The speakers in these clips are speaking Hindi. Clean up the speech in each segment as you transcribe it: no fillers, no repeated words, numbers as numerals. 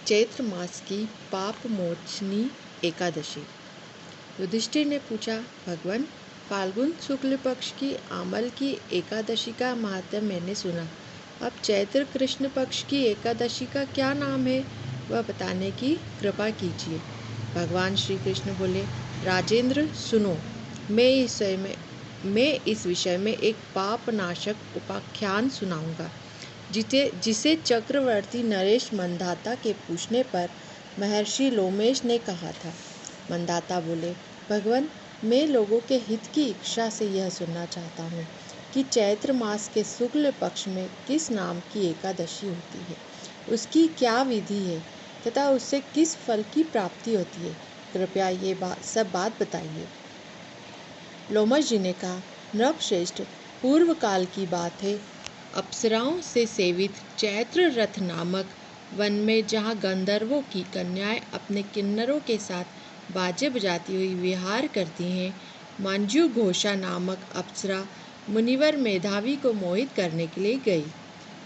चैत्र मास की पाप मोचनी एकादशी। युधिष्ठिर ने पूछा, भगवान, फाल्गुन शुक्ल पक्ष की आमल की एकादशी का महात्म्य मैंने सुना। अब चैत्र कृष्ण पक्ष की एकादशी का क्या नाम है, वह बताने की कृपा कीजिए। भगवान श्री कृष्ण बोले, राजेंद्र सुनो, मैं इस विषय में एक पाप नाशक उपाख्यान सुनाऊंगा, जिसे चक्रवर्ती नरेश मंदाता के पूछने पर महर्षि लोमेश ने कहा था। मंदाता बोले, भगवान, मैं लोगों के हित की इच्छा से यह सुनना चाहता हूँ कि चैत्र मास के शुक्ल पक्ष में किस नाम की एकादशी होती है, उसकी क्या विधि है तथा उससे किस फल की प्राप्ति होती है। कृपया ये सब बात बताइए। लोमश जी ने कहा, नृपश्रेष्ठ, पूर्व काल की बात है। अप्सराओं से सेवित चैत्र रथ नामक वन में, जहाँ गंधर्वों की कन्याएं अपने किन्नरों के साथ बाजे बजाती हुई विहार करती हैं, मंजू घोषा नामक अप्सरा मुनिवर मेधावी को मोहित करने के लिए गई।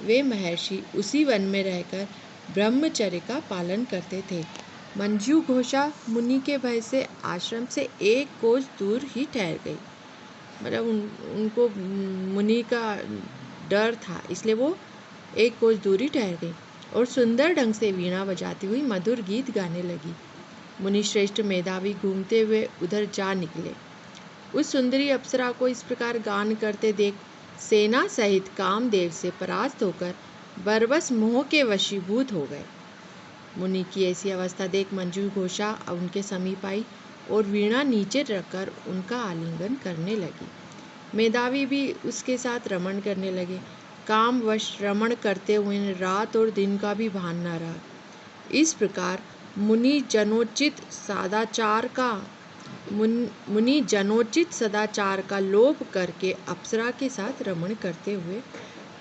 वे महर्षि उसी वन में रहकर ब्रह्मचर्य का पालन करते थे। मंजू घोषा मुनि के भय से आश्रम से 1 कोस दूर ही ठहर गई। मतलब उनको मुनि का डर था, इसलिए वो 1 कोस दूरी ठहर गई और सुंदर ढंग से वीणा बजाती हुई मधुर गीत गाने लगी। मुनि श्रेष्ठ मेधावी घूमते हुए उधर जा निकले। उस सुंदरी अप्सरा को इस प्रकार गान करते देख सेना सहित कामदेव से परास्त होकर बरबस मोह के वशीभूत हो गए। मुनि की ऐसी अवस्था देख मंजू घोषा उनके समीप आई और वीणा नीचे रखकर उनका आलिंगन करने लगी। मेधावी भी उसके साथ रमण करने लगे। कामवश रमण करते हुए रात और दिन का भी भान न रहा। इस प्रकार मुनि जनोचित सदाचार का लोभ करके अप्सरा के साथ रमण करते हुए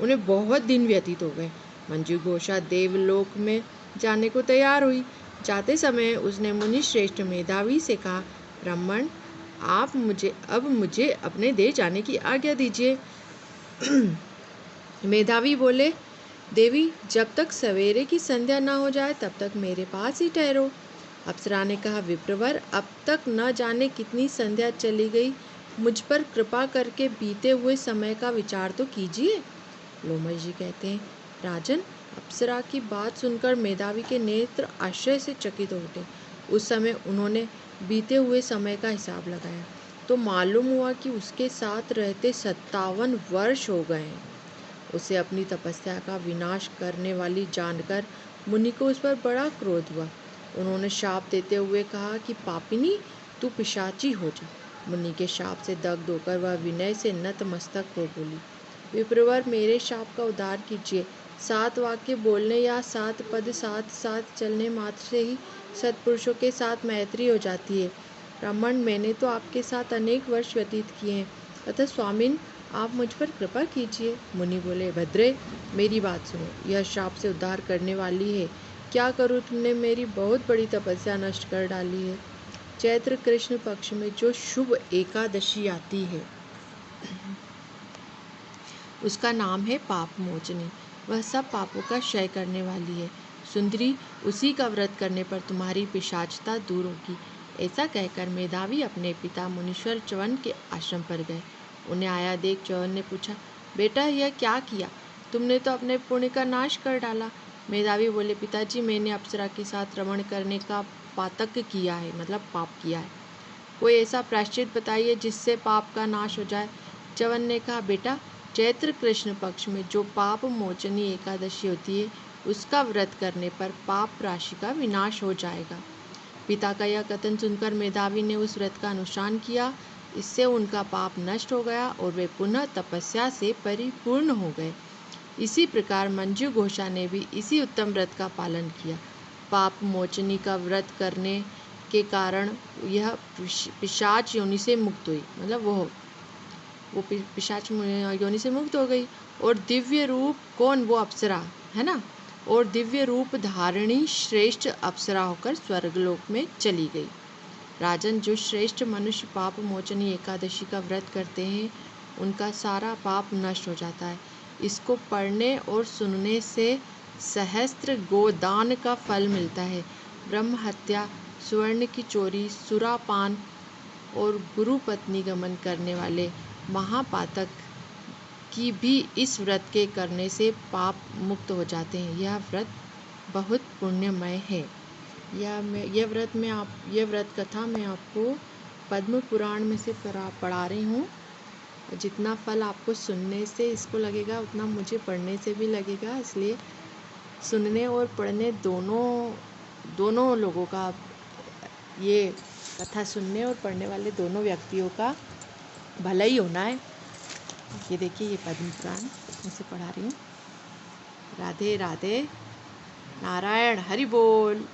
उन्हें बहुत दिन व्यतीत हो गए। मंजू घोषा देवलोक में जाने को तैयार हुई। जाते समय उसने मुनि श्रेष्ठ मेधावी से कहा, ब्राह्मण, आप मुझे अपने देश जाने की आज्ञा दीजिए। मेधावी बोले, देवी, जब तक सवेरे की संध्या न हो जाए तब तक मेरे पास ही ठहरो। अप्सरा ने कहा, विप्रवर, अब तक न जाने कितनी संध्या चली गई, मुझ पर कृपा करके बीते हुए समय का विचार तो कीजिए। लोमश जी कहते हैं, राजन, अप्सरा की बात सुनकर मेधावी के नेत्र आश्चर्य से चकित हो उठे। उस समय उन्होंने बीते हुए समय का हिसाब लगाया तो मालूम हुआ कि उसके साथ रहते 57 वर्ष हो गए हैं। उसे अपनी तपस्या का विनाश करने वाली जानकर मुनि को उस पर बड़ा क्रोध हुआ। उन्होंने शाप देते हुए कहा कि पापिनी, तू पिशाची हो जा। मुनि के शाप से दग्ध होकर वह विनय से नतमस्तक हो बोली, विप्रवर, मेरे शाप का उद्धार कीजिए। 7 वाक्य बोलने या 7 पद साथ साथ चलने मात्र से ही सत्पुरुषों के साथ मैत्री हो जाती है। ब्राह्मण, मैंने तो आपके साथ अनेक वर्ष व्यतीत किए हैं, अतः स्वामिन, आप मुझ पर कृपा कीजिए। मुनि बोले, भद्रे, मेरी बात सुनो, यह शाप से उद्धार करने वाली है। क्या करूँ, तुमने मेरी बहुत बड़ी तपस्या नष्ट कर डाली है। चैत्र कृष्ण पक्ष में जो शुभ एकादशी आती है उसका नाम है पाप मोचनी। वह सब पापों का क्षय करने वाली है। सुंदरी, उसी का व्रत करने पर तुम्हारी पिशाचता दूर होगी। ऐसा कहकर मेधावी अपने पिता मुनीश्वर च्यवन के आश्रम पर गए। उन्हें आया देख च्यवन ने पूछा, बेटा, यह क्या किया? तुमने तो अपने पुण्य का नाश कर डाला। मेधावी बोले, पिताजी, मैंने अप्सरा के साथ रमण करने का पातक किया है, मतलब पाप किया है। कोई ऐसा प्रायश्चित बताइए जिससे पाप का नाश हो जाए। च्यवन ने कहा, बेटा, चैत्र कृष्ण पक्ष में जो पाप मोचनी एकादशी होती है उसका व्रत करने पर पाप राशि का विनाश हो जाएगा। पिता का यह कथन सुनकर मेधावी ने उस व्रत का अनुष्ठान किया। इससे उनका पाप नष्ट हो गया और वे पुनः तपस्या से परिपूर्ण हो गए। इसी प्रकार मंजू घोषा ने भी इसी उत्तम व्रत का पालन किया। पाप मोचनी का व्रत करने के कारण यह पिशाच योनि से मुक्त हुई, मतलब वो पिशाच योनि से मुक्त हो गई और दिव्य रूप, कौन? वो अप्सरा है ना, और दिव्य रूप धारिणी श्रेष्ठ अप्सरा होकर स्वर्गलोक में चली गई। राजन, जो श्रेष्ठ मनुष्य पाप मोचनी एकादशी का व्रत करते हैं उनका सारा पाप नष्ट हो जाता है। इसको पढ़ने और सुनने से सहस्त्र गोदान का फल मिलता है। ब्रह्म हत्या, स्वर्ण की चोरी, सुरापान और गुरु पत्नी गमन करने वाले महापातक की भी इस व्रत के करने से पाप मुक्त हो जाते हैं। यह व्रत बहुत पुण्यमय है। यह व्रत कथा मैं आपको पद्म पुराण में से पढ़ा रही हूँ। जितना फल आपको सुनने से इसको लगेगा उतना मुझे पढ़ने से भी लगेगा, इसलिए सुनने और पढ़ने दोनों लोगों का, ये कथा सुनने और पढ़ने वाले दोनों व्यक्तियों का भला ही होना है। ये देखिए, ये पद्म पुराण मैं से पढ़ा रही हूँ। राधे राधे, नारायण हरि बोल।